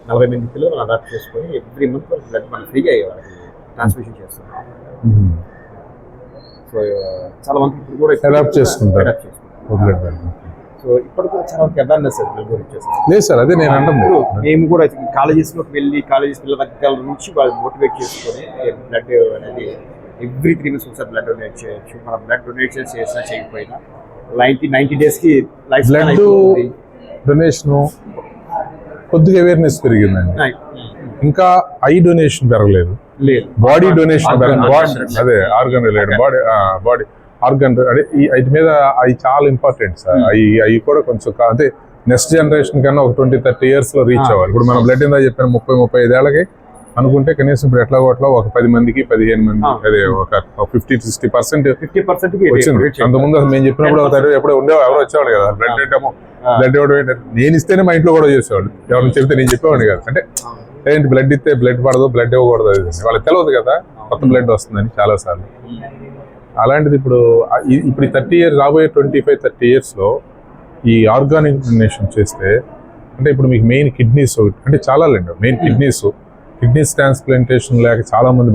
40 మంది పిల్లలు అడాప్ట్ చేసుకొని ఎవ్రీ మంత్ బ్లడ్ మనం ఫ్రీగా వాళ్ళకి ట్రాన్స్మిషన్ చేస్తున్నాం. సో చాలా మంది ఇప్పుడు కూడా అడాప్ట్ చేసుకుంటారు. సో ఇప్పుడు కూడా చాలా మంది అవేర్నెస్ బ్లడ్ గురించి లేదు సార్, అదే నేను అంటున్నాను. మేము కూడా కాలేజెస్లోకి వెళ్ళి కాలేజెస్ పిల్లల దగ్గర నుంచి వాళ్ళు మోటివేట్ చేసుకొని బ్లడ్ అనేది ఎవ్రీ 3 months ఒకసారి బ్లడ్ డొనేట్ చేయొచ్చు. మనం బ్లడ్ డొనేట్ చేసినా చేయకపోయినా 90 daysకి లైఫ్ బ్లడ్ డొనేషన్ కొద్దిగా అవేర్నెస్ పెరిగిందండి. ఇంకా ఐ డొనేషన్ పెరగలేదు, బాడీ డొనేషన్ అదే ఆర్గన్ రిలేటెడ్ బాడీ ఆర్గన్ అదే వీటి మీద అవి చాలా ఇంపార్టెంట్ సార్. అవి కూడా కొంచెం అదే నెక్స్ట్ జనరేషన్ కన్నా ఒక 20-30 years లో రీచ్ అవ్వాలి. ఇప్పుడు మనం బ్లడ్ ఏందా చెప్పిన 30-35 ఏళ్ళకి అనుకుంటే కనీసం ఇప్పుడు ఎట్లా ఒక 10 మందికి 15 మంది అదే ఒక 50-60% వచ్చింది. అంతకుముందు అసలు మేము చెప్పినప్పుడు ఎప్పుడో ఉండేవాళ్ళు, ఎవరు వచ్చేవాళ్ళు కదా బ్లడ్ ఏంటేమో బ్లడ్ ఇవ్వడం నేను ఇస్తేనే మా ఇంట్లో కూడా చేసేవాళ్ళు. ఎవరిని చెప్తే నేను చెప్పేవాడిని కదా, అంటే ఏంటి బ్లడ్ ఇస్తే బ్లడ్ పడదు, బ్లడ్ ఇవ్వకూడదు, అది వాళ్ళకి తెలియదు కదా కొత్త బ్లడ్ వస్తుందని చాలా సార్లు. అలాంటిది ఇప్పుడు 30 years రాబోయే 25-30 years లో ఈ ఆర్గానిక్ డొనేషన్ చేస్తే అంటే ఇప్పుడు మీకు మెయిన్ కిడ్నీస్ ఒకటి అంటే చాలా లేండి, మెయిన్ కిడ్నీస్ ట్రాన్స్ప్లాంటేషన్ లేక చాలా మంది